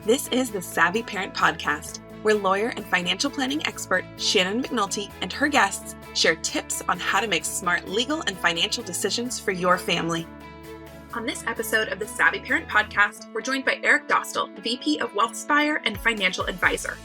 This is the Savvy Parent Podcast, where lawyer and financial planning expert Shannon McNulty and her guests share tips on how to make smart legal and financial decisions for your family. On this episode of the Savvy Parent Podcast, we're joined by Eric Dostal, VP of Wealthspire and Financial Advisor.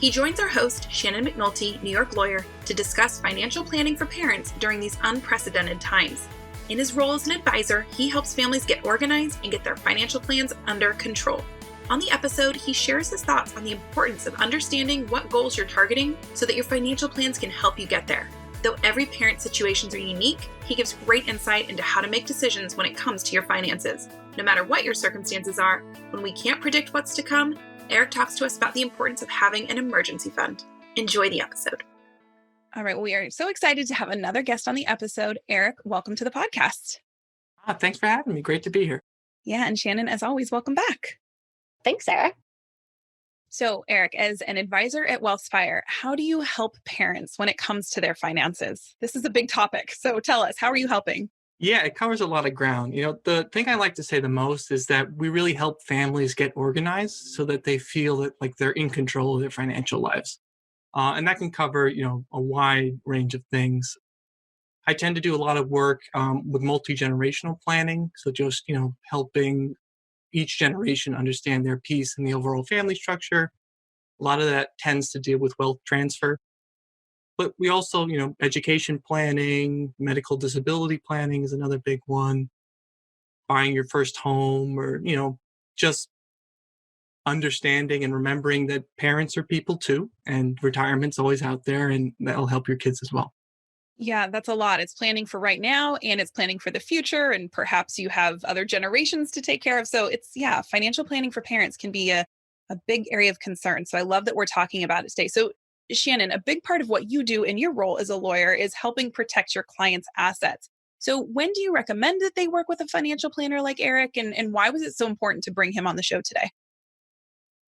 He joins our host, Shannon McNulty, New York lawyer, to discuss financial planning for parents during these unprecedented times. In his role as an advisor, he helps families get organized and get their financial plans under control. On the episode, he shares his thoughts on the importance of understanding what goals you're targeting so that your financial plans can help you get there. Though every parent's situations are unique, he gives great insight into how to make decisions when it comes to your finances. No matter what your circumstances are, when we can't predict what's to come, Eric talks to us about the importance of having an emergency fund. Enjoy the episode. All right, well, we are so excited to have another guest on the episode. Eric, welcome to the podcast. Thanks for having me. Great to be here. Yeah, and Shannon, as always, welcome back. Thanks, Sarah. So, Eric, as an advisor at Wealthspire, how do you help parents when it comes to their finances? This is a big topic. So tell us, how are you helping? Yeah, it covers a lot of ground. The thing I like to say the most is that we really help families get organized so that they feel that like they're in control of their financial lives. And that can cover, a wide range of things. I tend to do a lot of work with multi-generational planning. So just, helping each generation understand their piece in the overall family structure. A lot of that tends to deal with wealth transfer. But we also, education planning, medical disability planning is another big one. Buying your first home or, just understanding and remembering that parents are people too. And retirement's always out there and that'll help your kids as well. Yeah, that's a lot. It's planning for right now and it's planning for the future. And perhaps you have other generations to take care of. So financial planning for parents can be a big area of concern. So I love that we're talking about it today. So Shannon, a big part of what you do in your role as a lawyer is helping protect your clients' assets. So when do you recommend that they work with a financial planner like Eric? And why was it so important to bring him on the show today?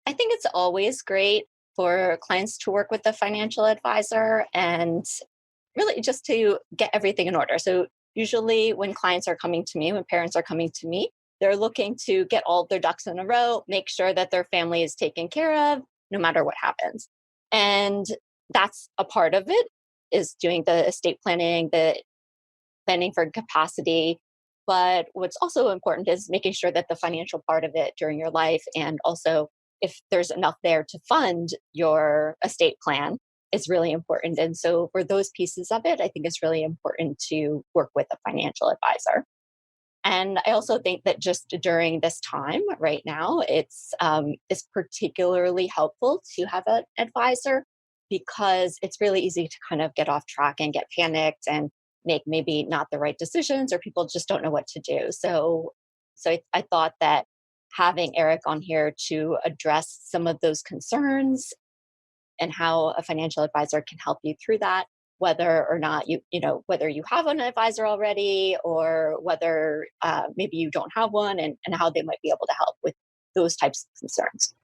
I think it's always great for clients to work with a financial advisor and really just to get everything in order. So usually when clients are coming to me, when parents are coming to me, they're looking to get all their ducks in a row, make sure that their family is taken care of no matter what happens. And that's a part of it, is doing the estate planning, the planning for capacity. But what's also important is making sure that the financial part of it during your life, and also if there's enough there to fund your estate plan, is really important. And so for those pieces of it, I think it's really important to work with a financial advisor. And I also think that just during this time right now, it's particularly helpful to have an advisor because it's really easy to kind of get off track and get panicked and make maybe not the right decisions, or people just don't know what to do. So I thought that having Eric on here to address some of those concerns and how a financial advisor can help you through that, whether or not whether you have an advisor already or whether maybe you don't have one, and how they might be able to help with those types of concerns.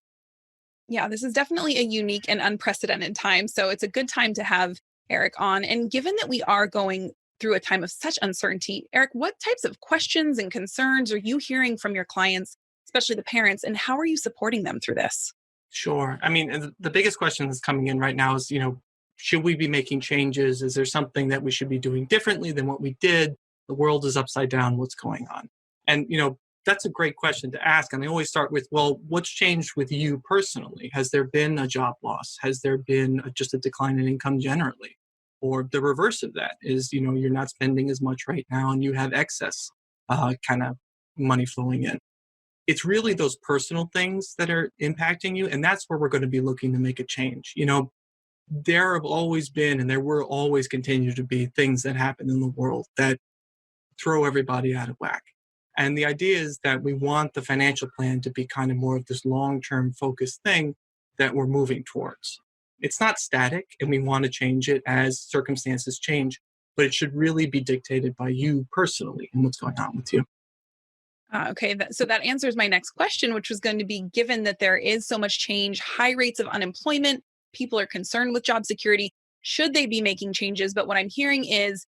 Yeah, this is definitely a unique and unprecedented time. So it's a good time to have Eric on. And given that we are going through a time of such uncertainty, Eric, what types of questions and concerns are you hearing from your clients, especially the parents, and how are you supporting them through this? Sure. I mean, the biggest question that's coming in right now is, should we be making changes? Is there something that we should be doing differently than what we did? The world is upside down. What's going on? And, that's a great question to ask. And I always start with, well, what's changed with you personally? Has there been a job loss? Has there been just a decline in income generally? Or the reverse of that is, you're not spending as much right now and you have excess kind of money flowing in. It's really those personal things that are impacting you. And that's where we're going to be looking to make a change. There have always been, and there will always continue to be, things that happen in the world that throw everybody out of whack. And the idea is that we want the financial plan to be kind of more of this long-term focused thing that we're moving towards. It's not static, and we want to change it as circumstances change, but it should really be dictated by you personally and what's going on with you. Okay, so that answers my next question, which was going to be, given that there is so much change, high rates of unemployment, people are concerned with job security, should they be making changes? But what I'm hearing is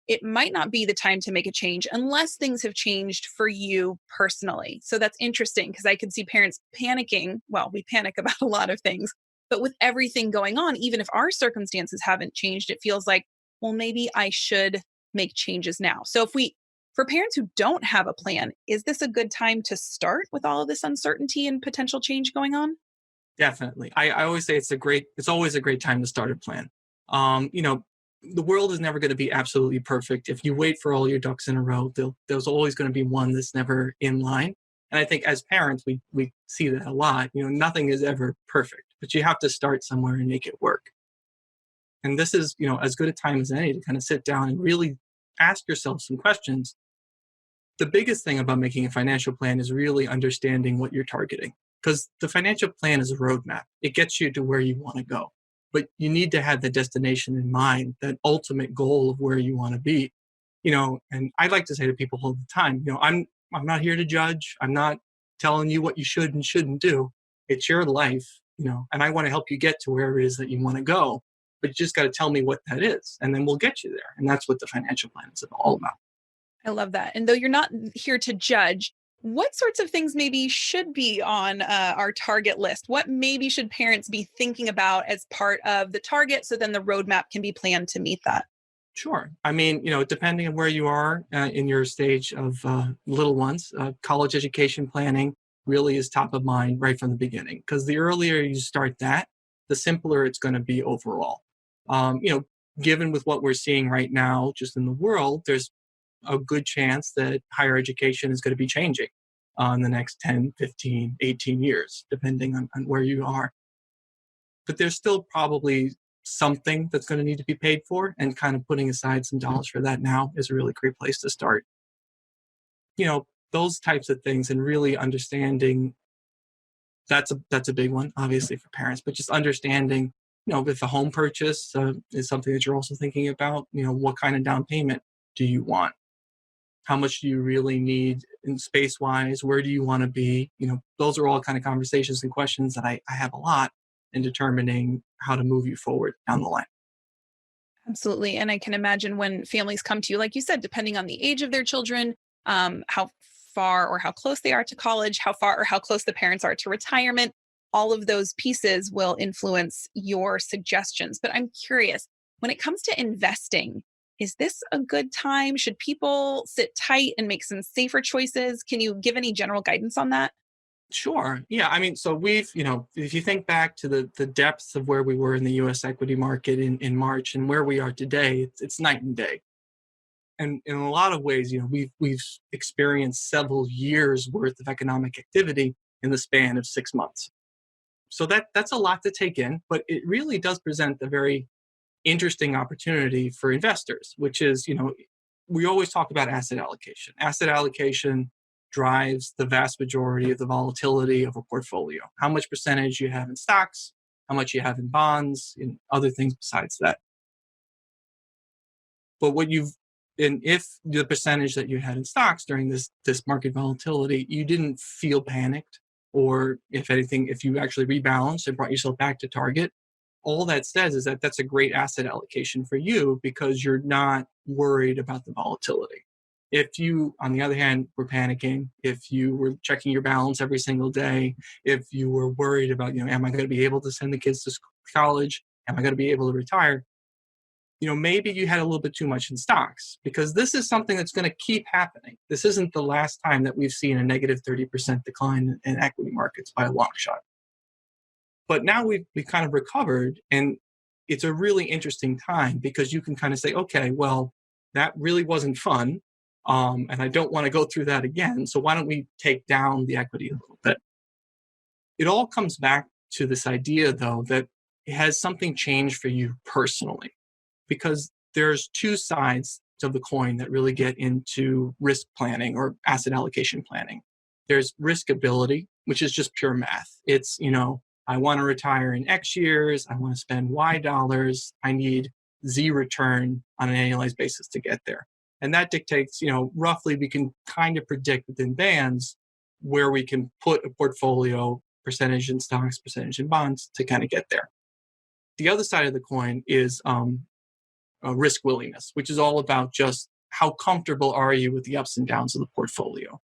it might not be the time to make a change unless things have changed for you personally. So that's interesting because I could see parents panicking. Well, we panic about a lot of things, but with everything going on, even if our circumstances haven't changed, it feels like, well, maybe I should make changes now. So for parents who don't have a plan, is this a good time to start with all of this uncertainty and potential change going on? Definitely. I always say it's always a great time to start a plan. You know, the world is never going to be absolutely perfect. If you wait for all your ducks in a row, there's always going to be one that's never in line. And I think as parents, we see that a lot. You know, nothing is ever perfect, but you have to start somewhere and make it work. And this is, as good a time as any to kind of sit down and really ask yourself some questions. The biggest thing about making a financial plan is really understanding what you're targeting, because the financial plan is a roadmap. It gets you to where you want to go, but you need to have the destination in mind, that ultimate goal of where you want to be. And I like to say to people all the time, I'm not here to judge. I'm not telling you what you should and shouldn't do. It's your life, and I want to help you get to where it is that you want to go. But you just got to tell me what that is, and then we'll get you there. And that's what the financial plan is all about. I love that. And though you're not here to judge, what sorts of things maybe should be on our target list? What maybe should parents be thinking about as part of the target so then the roadmap can be planned to meet that? Sure. I mean, depending on where you are in your stage of little ones, college education planning really is top of mind right from the beginning, because the earlier you start that, the simpler it's going to be overall. Given with what we're seeing right now just in the world, there's a good chance that higher education is going to be changing in the next 10, 15, 18 years, depending on where you are. But there's still probably something that's going to need to be paid for, and kind of putting aside some dollars for that now is a really great place to start. Those types of things, and really understanding that's a big one, obviously, for parents, but just understanding, if a home purchase is something that you're also thinking about, what kind of down payment do you want? How much do you really need in space-wise? Where do you want to be? Those are all kind of conversations and questions that I have a lot in determining how to move you forward down the line. Absolutely. And I can imagine when families come to you, like you said, depending on the age of their children, how far or how close they are to college, how far or how close the parents are to retirement, all of those pieces will influence your suggestions. But I'm curious, when it comes to investing, is this a good time? Should people sit tight and make some safer choices? Can you give any general guidance on that? Sure. Yeah. I mean, so we've, if you think back to the depths of where we were in the US equity market in March and where we are today, it's night and day. And in a lot of ways, we've experienced several years worth of economic activity in the span of 6 months. So that's a lot to take in, but it really does present a very interesting opportunity for investors, which is, we always talk about asset allocation. Asset allocation drives the vast majority of the volatility of a portfolio. How much percentage you have in stocks, how much you have in bonds, and other things besides that. But if the percentage that you had in stocks during this market volatility, you didn't feel panicked, or if anything, if you actually rebalanced and brought yourself back to target, all that says is that that's a great asset allocation for you, because you're not worried about the volatility. If you, on the other hand, were panicking, if you were checking your balance every single day, if you were worried about, am I going to be able to send the kids to college? Am I going to be able to retire? Maybe you had a little bit too much in stocks, because this is something that's going to keep happening. This isn't the last time that we've seen a negative 30% decline in equity markets by a long shot. But now we've kind of recovered, and it's a really interesting time, because you can kind of say, okay, well, that really wasn't fun. And I don't want to go through that again. So why don't we take down the equity a little bit? It all comes back to this idea, though, that has something changed for you personally, because there's two sides of the coin that really get into risk planning or asset allocation planning. There's riskability, which is just pure math. It's, I want to retire in X years. I want to spend Y dollars. I need Z return on an annualized basis to get there. And that dictates, roughly we can kind of predict within bands where we can put a portfolio, percentage in stocks, percentage in bonds, to kind of get there. The other side of the coin is risk willingness, which is all about just how comfortable are you with the ups and downs of the portfolio?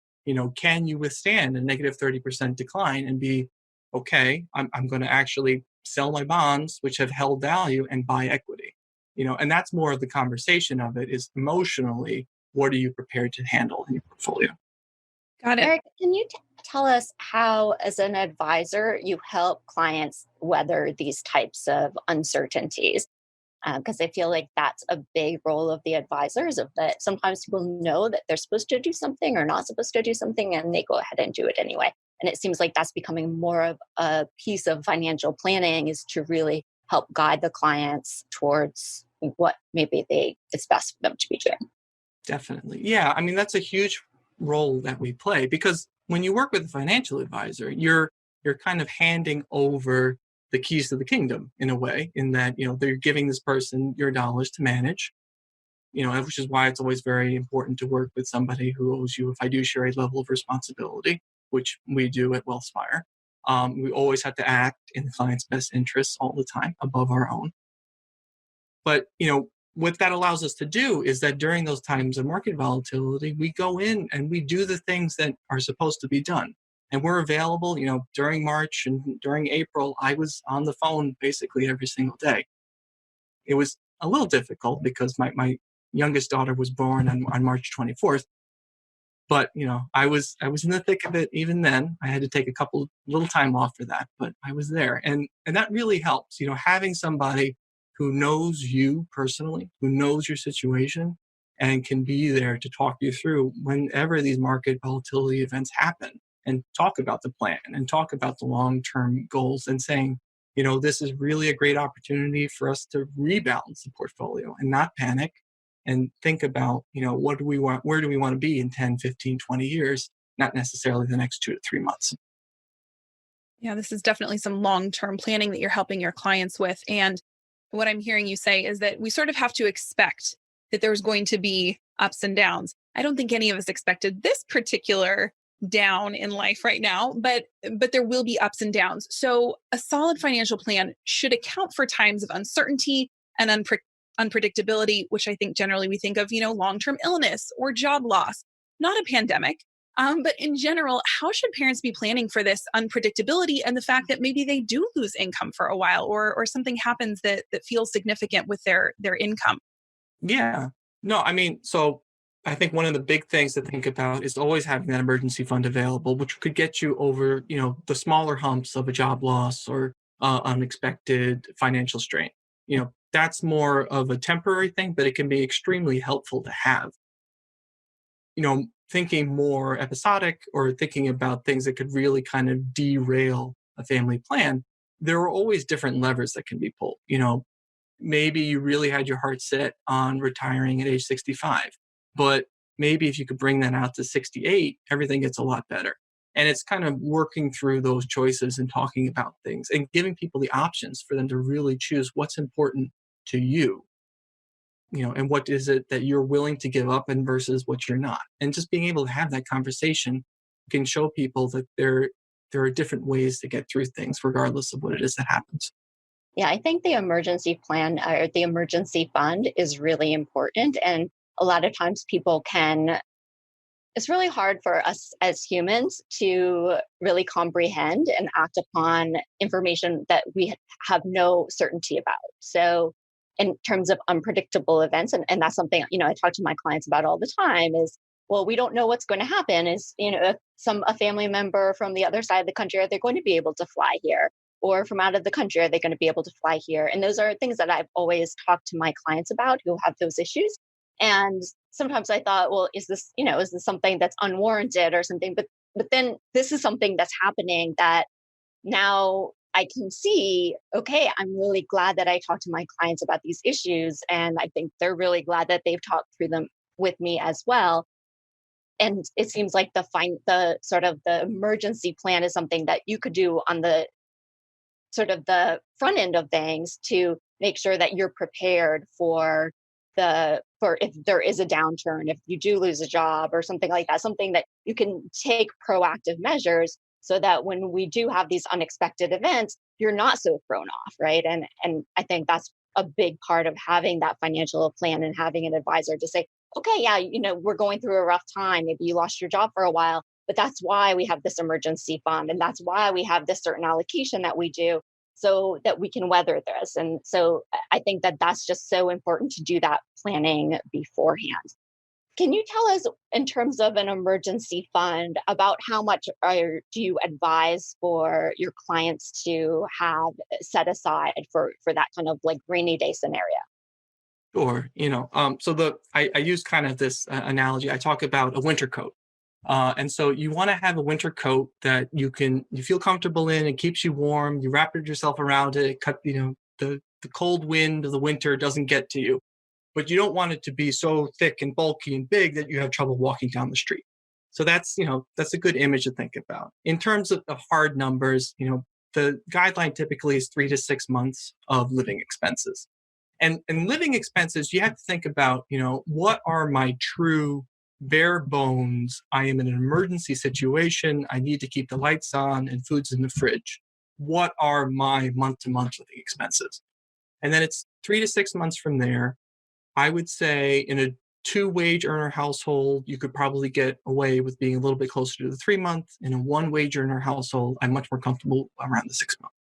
Can you withstand a negative 30% decline and be, okay, I'm going to actually sell my bonds, which have held value, and buy equity? And that's more of the conversation of it is emotionally, what are you prepared to handle in your portfolio? Got it. Eric, can you tell us how, as an advisor, you help clients weather these types of uncertainties? Because I feel like that's a big role of the advisors, of that sometimes people know that they're supposed to do something or not supposed to do something, and they go ahead and do it anyway. And it seems like that's becoming more of a piece of financial planning, is to really help guide the clients towards what maybe it's best for them to be doing. Definitely. Yeah. I mean, that's a huge role that we play, because when you work with a financial advisor, you're kind of handing over the keys to the kingdom in a way, in that, they're giving this person your dollars to manage, which is why it's always very important to work with somebody who owes you a fiduciary level of responsibility, which we do at Wealthspire. We always have to act in the client's best interests all the time above our own. But, what that allows us to do is that during those times of market volatility, we go in and we do the things that are supposed to be done. And we're available, during March and during April. I was on the phone basically every single day. It was a little difficult because my youngest daughter was born on March 24th. But, I was in the thick of it even then. I had to take a little time off for that, but I was there. And that really helps, having somebody who knows you personally, who knows your situation, and can be there to talk you through whenever these market volatility events happen, and talk about the plan and talk about the long-term goals, and saying, this is really a great opportunity for us to rebalance the portfolio and not panic, and think about, what do we want, where do we want to be in 10, 15, 20 years, not necessarily the next 2 to 3 months. Yeah, this is definitely some long-term planning that you're helping your clients with. And what I'm hearing you say is that we sort of have to expect that there's going to be ups and downs. I don't think any of us expected this particular down in life right now, but there will be ups and downs. So a solid financial plan should account for times of uncertainty and unpredictability, which I think generally we think of, long-term illness or job loss, not a pandemic. But in general, how should parents be planning for this unpredictability and the fact that maybe they do lose income for a while, or something happens that feels significant with their income? Yeah. No, I mean, so I think one of the big things to think about is always having that emergency fund available, which could get you over, the smaller humps of a job loss or unexpected financial strain. That's more of a temporary thing, but it can be extremely helpful to have. Thinking more episodic, or thinking about things that could really kind of derail a family plan, there are always different levers that can be pulled. Maybe you really had your heart set on retiring at age 65, but maybe if you could bring that out to 68, everything gets a lot better. And it's kind of working through those choices and talking about things and giving people the options for them to really choose what's important to you, and what is it that you're willing to give up and versus what you're not. And just being able to have that conversation can show people that there are different ways to get through things regardless of what it is that happens. Yeah, I think the emergency plan or the emergency fund is really important. And a lot of times it's really hard for us as humans to really comprehend and act upon information that we have no certainty about. So in terms of unpredictable events, and that's something, I talk to my clients about all the time, is, well, we don't know what's going to happen. Is, if a family member from the other side of the country, are they going to be able to fly here? Or from out of the country, are they going to be able to fly here? And those are things that I've always talked to my clients about who have those issues. And sometimes I thought, well, is this something that's unwarranted or something? But then this is something that's happening that now I can see, okay, I'm really glad that I talked to my clients about these issues. And I think they're really glad that they've talked through them with me as well. And it seems like the sort of the emergency plan is something that you could do on the sort of the front end of things to make sure that you're prepared for if there is a downturn, if you do lose a job or something like that, something that you can take proactive measures so that when we do have these unexpected events, you're not so thrown off, right? And I think that's a big part of having that financial plan and having an advisor to say, okay, yeah, we're going through a rough time. Maybe you lost your job for a while, but that's why we have this emergency fund. And that's why we have this certain allocation that we do so that we can weather this. And so I think that that's just so important to do that planning beforehand. Can you tell us, in terms of an emergency fund, about how much do you advise for your clients to have set aside for that kind of like rainy day scenario? Sure. I use kind of this analogy. I talk about a winter coat. And so you want to have a winter coat that you feel comfortable in. It keeps you warm. You wrap yourself around it. The cold wind of the winter doesn't get to you, but you don't want it to be so thick and bulky and big that you have trouble walking down the street. So that's a good image to think about. In terms of hard numbers, the guideline typically is 3 to 6 months of living expenses. And living expenses, you have to think about, what are my true bare bones? I am in an emergency situation. I need to keep the lights on and food's in the fridge. What are my month-to-month living expenses? And then it's 3 to 6 months from there. I would say in a 2-wage earner household, you could probably get away with being a little bit closer to the 3-month. In a 1-wage earner household, I'm much more comfortable around the 6-month.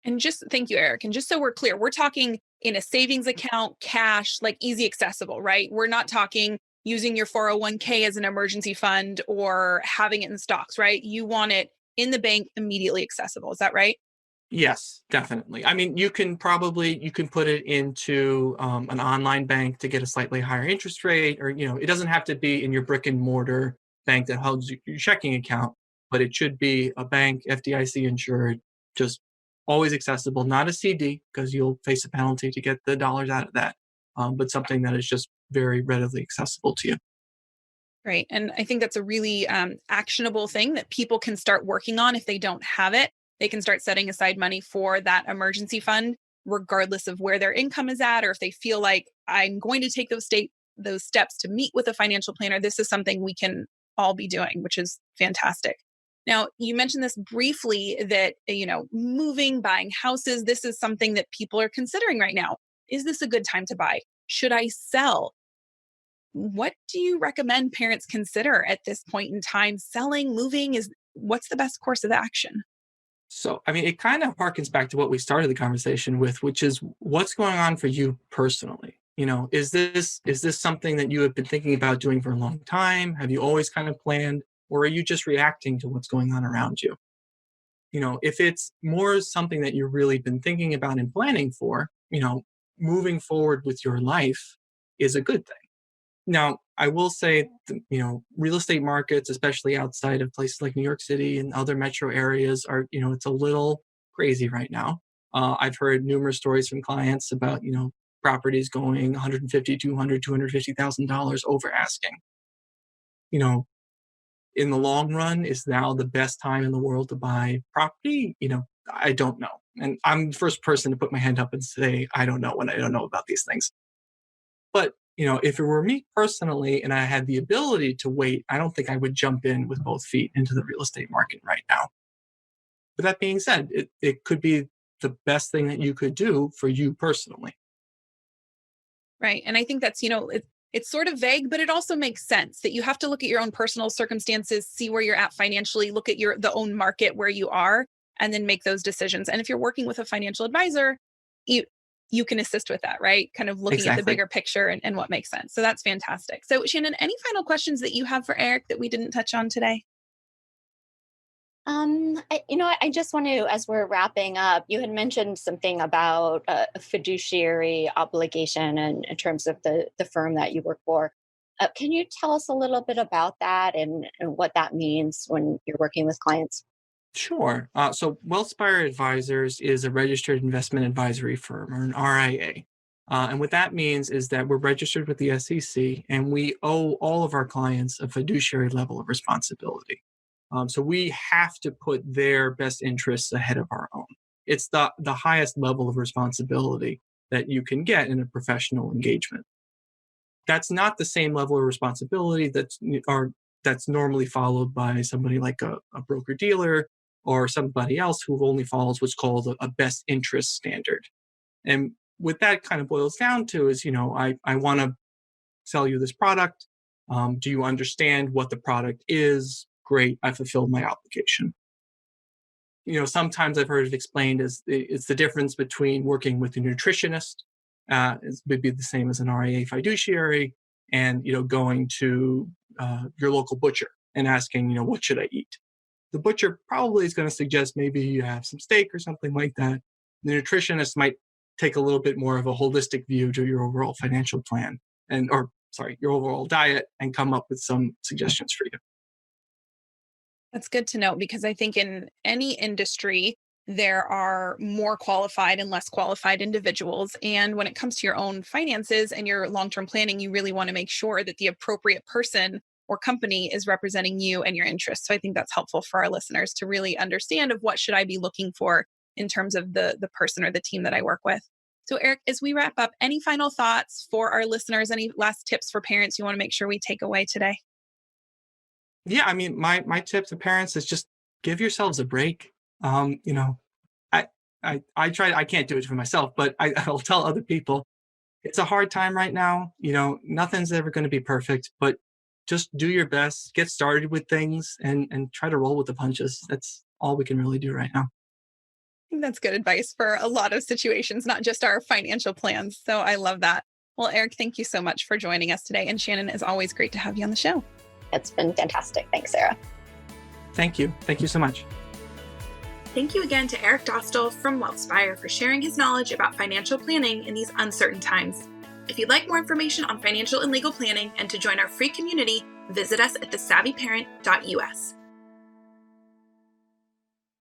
And just thank you, Eric. And just so we're clear, we're talking in a savings account, cash, like easy accessible, right? We're not talking using your 401k as an emergency fund or having it in stocks, right? You want it in the bank, immediately accessible. Is that right? Yes, definitely. I mean, you can put it into an online bank to get a slightly higher interest rate, or, it doesn't have to be in your brick and mortar bank that holds your checking account, but it should be a bank, FDIC insured, just always accessible, not a CD, because you'll face a penalty to get the dollars out of that, but something that is just very readily accessible to you. Right. And I think that's a really actionable thing that people can start working on if they don't have it. They can start setting aside money for that emergency fund, regardless of where their income is at, or if they feel like I'm going to take those steps to meet with a financial planner. This is something we can all be doing, which is fantastic. Now, you mentioned this briefly that, moving, buying houses, this is something that people are considering right now. Is this a good time to buy? Should I sell? What do you recommend parents consider at this point in time? Selling, moving, what's the best course of action? So, I mean, it kind of harkens back to what we started the conversation with, which is what's going on for you personally. Is this something that you have been thinking about doing for a long time? Have you always kind of planned, or are you just reacting to what's going on around you? If it's more something that you've really been thinking about and planning for, moving forward with your life is a good thing. Now, I will say, real estate markets, especially outside of places like New York City and other metro areas, are, it's a little crazy right now. I've heard numerous stories from clients about, properties going $150,000, $200,000, $250,000 over asking. In the long run, is now the best time in the world to buy property? I don't know. And I'm the first person to put my hand up and say, I don't know when I don't know about these things. But if it were me personally and I had the ability to wait, I don't think I would jump in with both feet into the real estate market right now. But that being said, it could be the best thing that you could do for you personally. Right. And I think that's, it's sort of vague, but it also makes sense that you have to look at your own personal circumstances, see where you're at financially, look at the own market where you are, and then make those decisions. And if you're working with a financial advisor, you can assist with that, right? Kind of looking at the bigger picture and what makes sense. So that's fantastic. So Shannon, any final questions that you have for Eric that we didn't touch on today? I just want to, as we're wrapping up, you had mentioned something about a fiduciary obligation and in terms of the firm that you work for. Can you tell us a little bit about that and what that means when you're working with clients? Sure. So Wealthspire Advisors is a registered investment advisory firm, or an RIA. And what that means is that we're registered with the SEC, and we owe all of our clients a fiduciary level of responsibility. So we have to put their best interests ahead of our own. It's the highest level of responsibility that you can get in a professional engagement. That's not the same level of responsibility that's normally followed by somebody like a broker dealer or somebody else who only follows what's called a best interest standard. And what that kind of boils down to is, I want to sell you this product. Do you understand what the product is? Great, I fulfilled my obligation. Sometimes I've heard it explained as it's the difference between working with a nutritionist, it would be the same as an RIA fiduciary, and going to your local butcher and asking, what should I eat? The butcher probably is going to suggest maybe you have some steak or something like that. The nutritionist might take a little bit more of a holistic view to your overall financial plan your overall diet, and come up with some suggestions for you. That's good to know, because I think in any industry, there are more qualified and less qualified individuals. And when it comes to your own finances and your long-term planning, you really want to make sure that the appropriate person or company is representing you and your interests. So I think that's helpful for our listeners to really understand of what should I be looking for in terms of the person or the team that I work with. So Eric, as we wrap up, any final thoughts for our listeners? Any last tips for parents you want to make sure we take away today? Yeah, I mean, my tip to parents is just give yourselves a break. I try. I can't do it for myself, but I'll tell other people it's a hard time right now. Nothing's ever going to be perfect, but just do your best, get started with things, and try to roll with the punches. That's all we can really do right now. I think that's good advice for a lot of situations, not just our financial plans. So I love that. Well, Eric, thank you so much for joining us today. And Shannon, it's always great to have you on the show. It's been fantastic. Thanks, Sarah. Thank you. Thank you so much. Thank you again to Eric Dostal from Wealthspire for sharing his knowledge about financial planning in these uncertain times. If you'd like more information on financial and legal planning and to join our free community, visit us at thesavvyparent.us.